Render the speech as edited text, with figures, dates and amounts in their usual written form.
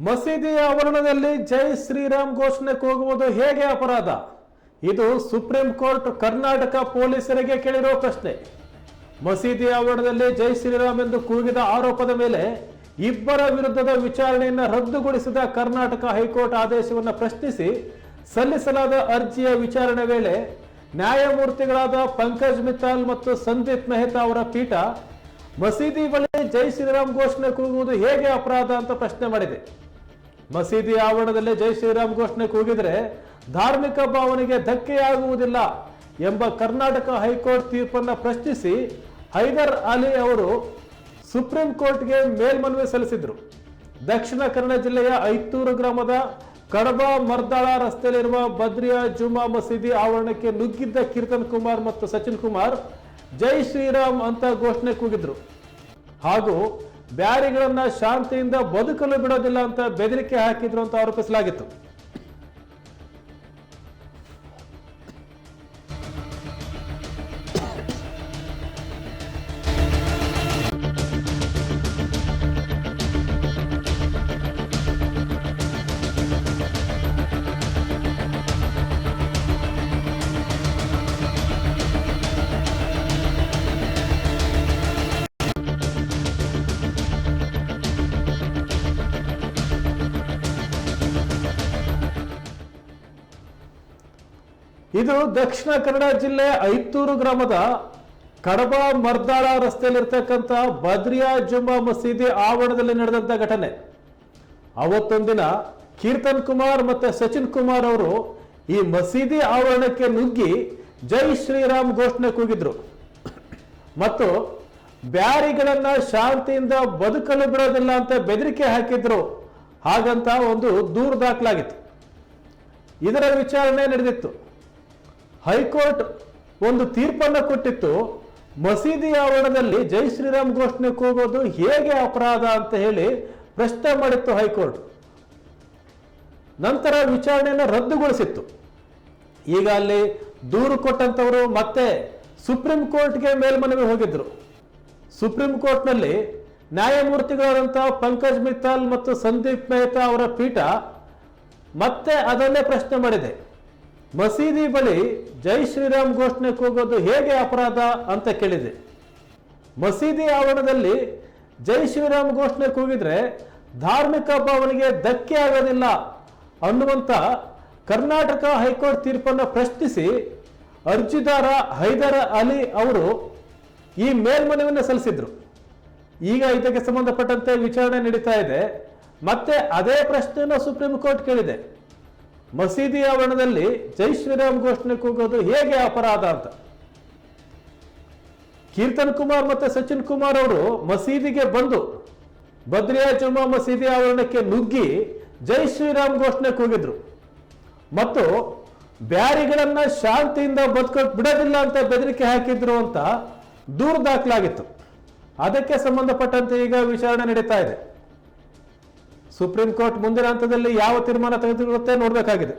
ಮಸೀದಿಯ ಆವರಣದಲ್ಲಿ ಜೈ ಶ್ರೀರಾಮ್ ಘೋಷಣೆ ಕೂಗುವುದು ಹೇಗೆ ಅಪರಾಧ? ಇದು ಸುಪ್ರೀಂ ಕೋರ್ಟ್ ಕರ್ನಾಟಕ ಪೊಲೀಸರಿಗೆ ಕೇಳಿರುವ ಪ್ರಶ್ನೆ. ಮಸೀದಿ ಆವರಣದಲ್ಲಿ ಜೈ ಶ್ರೀರಾಮ್ ಎಂದು ಕೂಗಿದ ಆರೋಪದ ಮೇಲೆ ಇಬ್ಬರ ವಿರುದ್ಧದ ವಿಚಾರಣೆಯನ್ನು ರದ್ದುಗೊಳಿಸಿದ ಕರ್ನಾಟಕ ಹೈಕೋರ್ಟ್ ಆದೇಶವನ್ನು ಪ್ರಶ್ನಿಸಿ ಸಲ್ಲಿಸಲಾದ ಅರ್ಜಿಯ ವಿಚಾರಣೆ ವೇಳೆ ನ್ಯಾಯಮೂರ್ತಿಗಳಾದ ಪಂಕಜ್ ಮಿತ್ತಾಲ್ ಮತ್ತು ಸಂದೀಪ್ ಮೆಹ್ತಾ ಅವರ ಪೀಠ ಮಸೀದಿ ಬಳಿ ಜೈ ಶ್ರೀರಾಮ್ ಘೋಷಣೆ ಕೂಗುವುದು ಹೇಗೆ ಅಪರಾಧ ಅಂತ ಪ್ರಶ್ನೆ ಮಾಡಿದೆ. ಮಸೀದಿ ಆವರಣದಲ್ಲಿ ಜೈ ಶ್ರೀರಾಮ್ ಘೋಷಣೆ ಕೂಗಿದ್ರೆ ಧಾರ್ಮಿಕ ಭಾವನೆಗೆ ಧಕ್ಕೆಯಾಗುವುದಿಲ್ಲ ಎಂಬ ಕರ್ನಾಟಕ ಹೈಕೋರ್ಟ್ ತೀರ್ಪನ್ನು ಪ್ರಶ್ನಿಸಿ ಹೈದರ್ ಅಲಿ ಅವರು ಸುಪ್ರೀಂ ಕೋರ್ಟ್ಗೆ ಮೇಲ್ಮನವಿ ಸಲ್ಲಿಸಿದರು. ದಕ್ಷಿಣ ಕನ್ನಡ ಜಿಲ್ಲೆಯ ಐತೂರು ಗ್ರಾಮದ ಕಡಬ ಮರ್ದಾಳ ರಸ್ತೆಯಲ್ಲಿರುವ ಬದ್ರಿಯಾ ಜುಮಾ ಮಸೀದಿ ಆವರಣಕ್ಕೆ ನುಗ್ಗಿದ್ದ ಕೀರ್ತನ್ ಕುಮಾರ್ ಮತ್ತು ಸಚಿನ್ ಕುಮಾರ್ ಜೈ ಶ್ರೀರಾಮ್ ಅಂತ ಘೋಷಣೆ ಕೂಗಿದ್ರು ಹಾಗೂ ಬ್ಯಾರಿಗಳನ್ನ ಶಾಂತಿಯಿಂದ ಬದುಕಲು ಬಿಡೋದಿಲ್ಲ ಅಂತ ಬೆದರಿಕೆ ಹಾಕಿದ್ರು ಅಂತ ಆರೋಪಿಸಲಾಗಿತ್ತು. ಇದು ದಕ್ಷಿಣ ಕನ್ನಡ ಜಿಲ್ಲೆ ಐತೂರು ಗ್ರಾಮದ ಕಡಬ ಮರ್ದಾಳ ರಸ್ತೆಯಲ್ಲಿರ್ತಕ್ಕಂಥ ಬದ್ರಿಯಾ ಜುಮಾ ಮಸೀದಿ ಆವರಣದಲ್ಲಿ ನಡೆದಂತ ಘಟನೆ. ಅವತ್ತೊಂದಿನ ಕೀರ್ತನ್ ಕುಮಾರ್ ಮತ್ತೆ ಸಚಿನ್ ಕುಮಾರ್ ಅವರು ಈ ಮಸೀದಿ ಆವರಣಕ್ಕೆ ನುಗ್ಗಿ ಜೈ ಶ್ರೀರಾಮ್ ಘೋಷಣೆ ಕೂಗಿದ್ರು ಮತ್ತು ಬ್ಯಾರಿಗಳನ್ನ ಶಾಂತಿಯಿಂದ ಬದುಕಲು ಬಿಡೋದಿಲ್ಲ ಅಂತ ಬೆದರಿಕೆ ಹಾಕಿದ್ರು. ಹಾಗಂತ ಒಂದು ದೂರು ದಾಖಲಾಗಿತ್ತು. ಇದರ ವಿಚಾರಣೆ ನಡೆದಿತ್ತು. ಹೈಕೋರ್ಟ್ ಒಂದು ತೀರ್ಪನ್ನು ಕೊಟ್ಟಿತ್ತು. ಮಸೀದಿ ಆವರಣದಲ್ಲಿ ಜೈ ಶ್ರೀರಾಮ್ ಘೋಷಣೆ ಕೂಗೋದು ಹೇಗೆ ಅಪರಾಧ ಅಂತ ಹೇಳಿ ಪ್ರಶ್ನೆ ಮಾಡಿತ್ತು ಹೈಕೋರ್ಟ್. ನಂತರ ವಿಚಾರಣೆಯನ್ನು ರದ್ದುಗೊಳಿಸಿತ್ತು. ಈಗ ಅಲ್ಲಿ ದೂರು ಕೊಟ್ಟಂತವರು ಮತ್ತೆ ಸುಪ್ರೀಂ ಕೋರ್ಟ್ಗೆ ಮೇಲ್ಮನವಿ ಹೋಗಿದ್ರು. ಸುಪ್ರೀಂ ಕೋರ್ಟ್ನಲ್ಲಿ ನ್ಯಾಯಮೂರ್ತಿಗಳಾದಂತಹ ಪಂಕಜ್ ಮಿತ್ತಾಲ್ ಮತ್ತು ಸಂದೀಪ್ ಮೆಹ್ತಾ ಅವರ ಪೀಠ ಮತ್ತೆ ಅದನ್ನೇ ಪ್ರಶ್ನೆ ಮಾಡಿದೆ. ಮಸೀದಿ ಬಳಿ ಜೈ ಶ್ರೀರಾಮ್ ಘೋಷಣೆ ಕೂಗೋದು ಹೇಗೆ ಅಪರಾಧ ಅಂತ ಕೇಳಿದೆ. ಮಸೀದಿ ಆವರಣದಲ್ಲಿ ಜೈ ಶ್ರೀರಾಮ್ ಘೋಷಣೆ ಕೂಗಿದ್ರೆ ಧಾರ್ಮಿಕ ಭಾವನೆಗೆ ಧಕ್ಕೆ ಆಗೋದಿಲ್ಲ ಅನ್ನುವಂತ ಕರ್ನಾಟಕ ಹೈಕೋರ್ಟ್ ತೀರ್ಪನ್ನು ಪ್ರಶ್ನಿಸಿ ಅರ್ಜಿದಾರ ಹೈದರ್ ಅಲಿ ಅವರು ಈ ಮೇಲ್ಮನವಿಯನ್ನು ಸಲ್ಲಿಸಿದ್ರು. ಈಗ ಇದಕ್ಕೆ ಸಂಬಂಧಪಟ್ಟಂತೆ ವಿಚಾರಣೆ ನಡೀತಾ ಇದೆ. ಮತ್ತೆ ಅದೇ ಪ್ರಶ್ನೆಯನ್ನು ಸುಪ್ರೀಂ ಕೋರ್ಟ್ ಕೇಳಿದೆ. ಮಸೀದಿ ಆವರಣದಲ್ಲಿ ಜೈ ಶ್ರೀರಾಮ್ ಘೋಷಣೆ ಕೂಗೋದು ಹೇಗೆ ಅಪರಾಧ ಅಂತ. ಕೀರ್ತನ್ ಕುಮಾರ್ ಮತ್ತೆ ಸಚಿನ್ ಕುಮಾರ್ ಅವರು ಮಸೀದಿಗೆ ಬಂದು ಬದ್ರಿಯಾ ಜುಮಾ ಮಸೀದಿ ಆವರಣಕ್ಕೆ ನುಗ್ಗಿ ಜೈ ಶ್ರೀರಾಮ್ ಘೋಷಣೆ ಕೂಗಿದ್ರು ಮತ್ತು ಬ್ಯಾರಿಗಳನ್ನ ಶಾಂತಿಯಿಂದ ಬಿಡೋದಿಲ್ಲ ಅಂತ ಬೆದರಿಕೆ ಹಾಕಿದ್ರು ಅಂತ ದೂರು ದಾಖಲಾಗಿತ್ತು. ಅದಕ್ಕೆ ಸಂಬಂಧಪಟ್ಟಂತೆ ಈಗ ವಿಚಾರಣೆ ನಡೀತಾ ಇದೆ. ಸುಪ್ರೀಂ ಕೋರ್ಟ್ ಮುಂದಿನ ಹಂತದಲ್ಲಿ ಯಾವ ತೀರ್ಮಾನ ತೆಗೆದುಕೊಳ್ಳುತ್ತೆ ನೋಡಬೇಕಾಗಿದೆ.